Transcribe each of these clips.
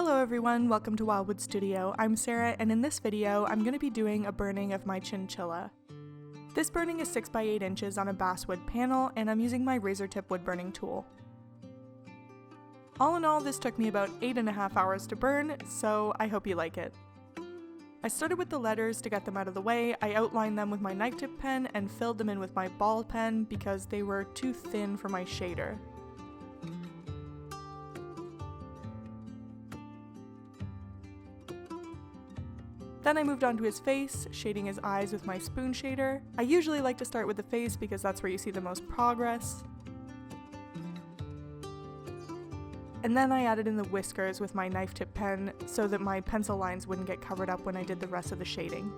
Hello everyone, welcome to Wildwood Studio. I'm Sarah, and in this video, I'm going to be doing a burning of my chinchilla. This burning is 6 by 8 inches on a basswood panel, and I'm using my razor tip wood burning tool. All in all, this took me about 8.5 hours to burn, so I hope you like it. I started with the letters to get them out of the way. I outlined them with my knife tip pen and filled them in with my ball pen because they were too thin for my shader. Then I moved on to his face, shading his eyes with my spoon shader. I usually like to start with the face because that's where you see the most progress. And then I added in the whiskers with my knife tip pen so that my pencil lines wouldn't get covered up when I did the rest of the shading.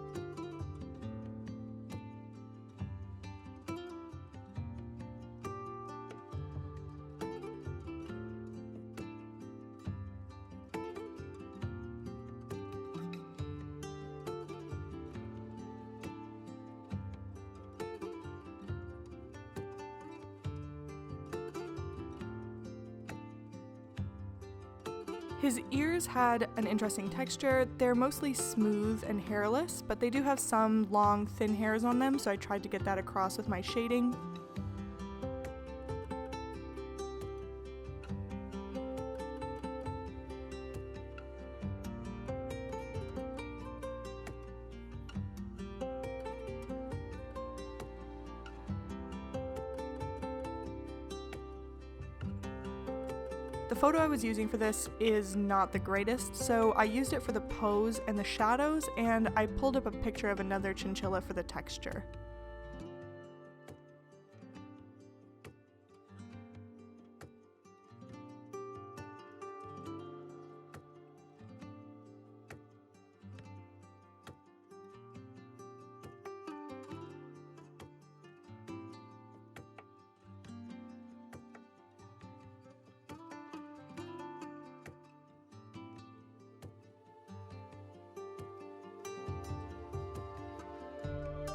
His ears had an interesting texture. They're mostly smooth and hairless, but they do have some long, thin hairs on them, so I tried to get that across with my shading. The photo I was using for this is not the greatest, so I used it for the pose and the shadows, and I pulled up a picture of another chinchilla for the texture.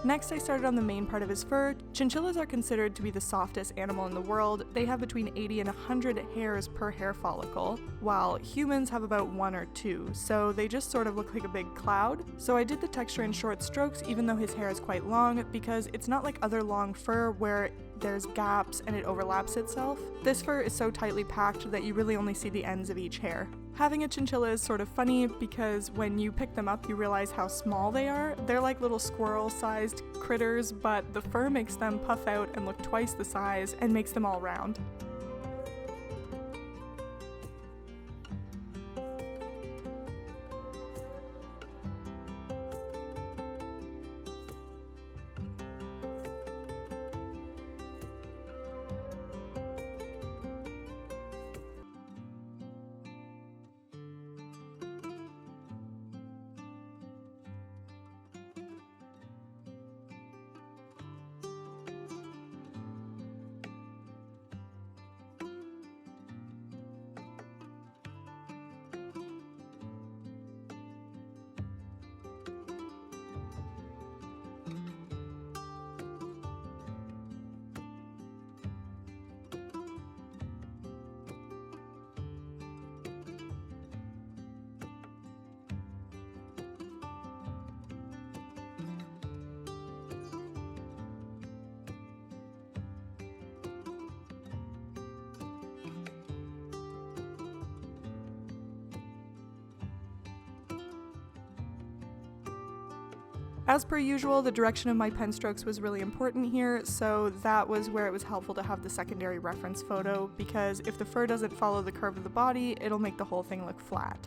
Next, I started on the main part of his fur. Chinchillas are considered to be the softest animal in the world. They have between 80 and 100 hairs per hair follicle, while humans have about 1 or 2, so they just sort of look like a big cloud. So I did the texture in short strokes even though his hair is quite long, because it's not like other long fur where there's gaps and it overlaps itself. This fur is so tightly packed that you really only see the ends of each hair. Having a chinchilla is sort of funny because when you pick them up you realize how small they are. They're like little squirrel-sized critters, but the fur makes them puff out and look twice the size and makes them all round. As per usual, the direction of my pen strokes was really important here, so that was where it was helpful to have the secondary reference photo, because if the fur doesn't follow the curve of the body, it'll make the whole thing look flat.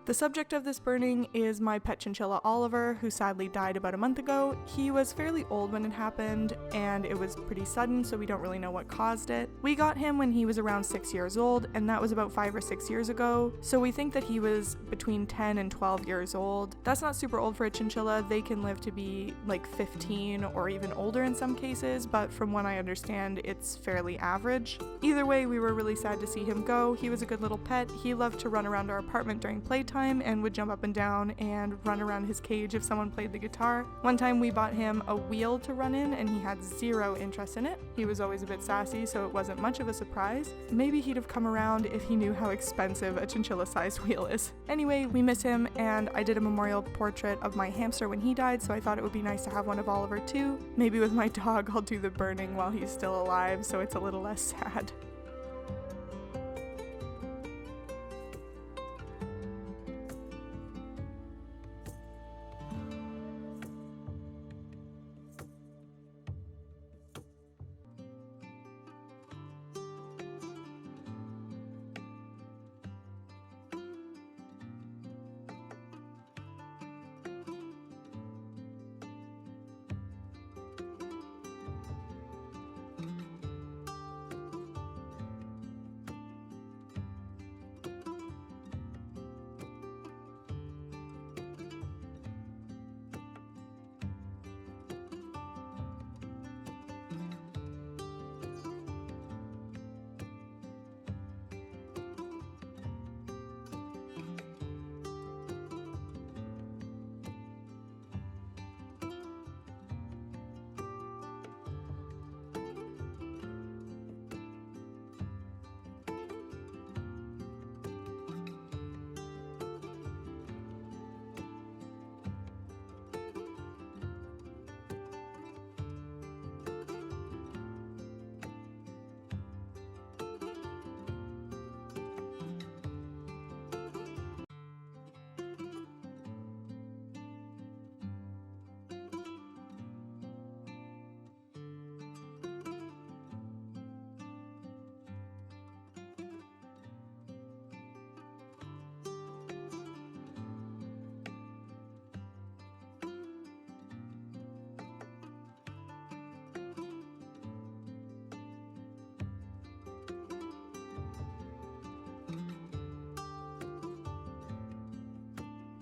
The subject of this burning is my pet chinchilla Oliver, who sadly died about a month ago. He was fairly old when it happened, and it was pretty sudden, so we don't really know what caused it. We got him when he was around 6 years old, and that was about 5 or 6 years ago, so we think that he was between 10 and 12 years old. That's not super old for a chinchilla. They can live to be like 15 or even older in some cases, but from what I understand, it's fairly average. Either way, we were really sad to see him go. He was a good little pet. He loved to run around our apartment during playtime and would jump up and down and run around his cage if someone played the guitar. One time we bought him a wheel to run in and he had zero interest in it. He was always a bit sassy, so it wasn't much of a surprise. Maybe he'd have come around if he knew how expensive a chinchilla-sized wheel is. Anyway, we miss him, and I did a memorial portrait of my hamster when he died, so I thought it would be nice to have one of Oliver too. Maybe with my dog I'll do the burning while he's still alive, so it's a little less sad.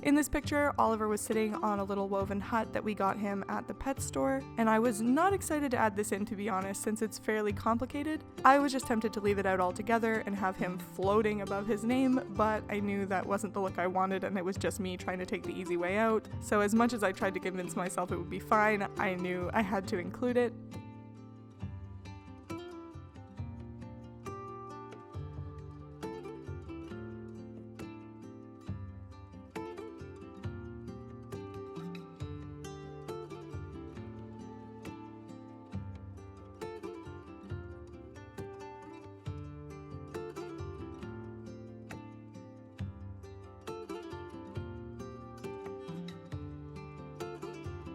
In this picture, Oliver was sitting on a little woven hut that we got him at the pet store, and I was not excited to add this in, to be honest, since it's fairly complicated. I was just tempted to leave it out altogether and have him floating above his name, but I knew that wasn't the look I wanted, and it was just me trying to take the easy way out. So as much as I tried to convince myself it would be fine, I knew I had to include it.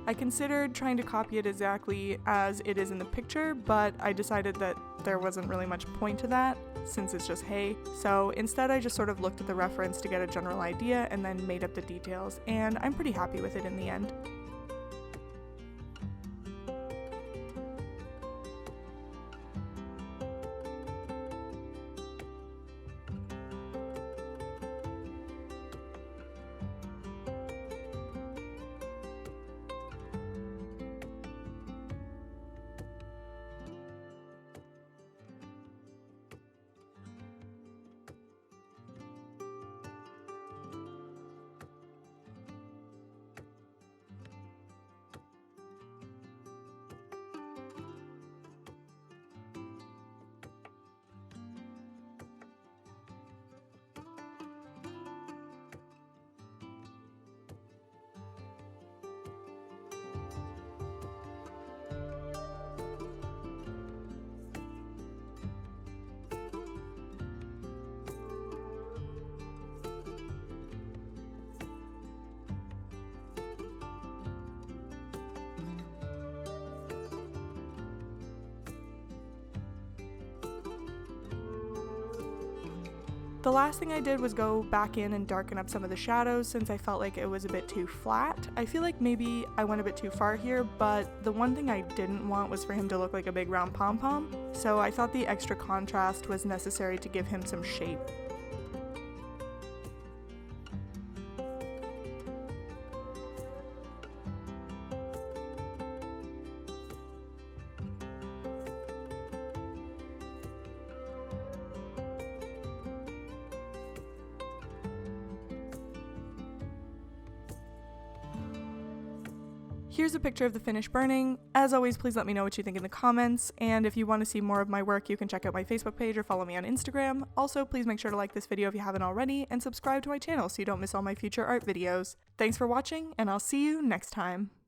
I considered trying to copy it exactly as it is in the picture, but I decided that there wasn't really much point to that, since it's just hay. So instead I just sort of looked at the reference to get a general idea and then made up the details, and I'm pretty happy with it in the end. The last thing I did was go back in and darken up some of the shadows since I felt like it was a bit too flat. I feel like maybe I went a bit too far here, but the one thing I didn't want was for him to look like a big round pom-pom, so I thought the extra contrast was necessary to give him some shape. Here's a picture of the finished burning. As always, please let me know what you think in the comments, and if you want to see more of my work, you can check out my Facebook page or follow me on Instagram. Also, please make sure to like this video if you haven't already, and subscribe to my channel so you don't miss all my future art videos. Thanks for watching, and I'll see you next time.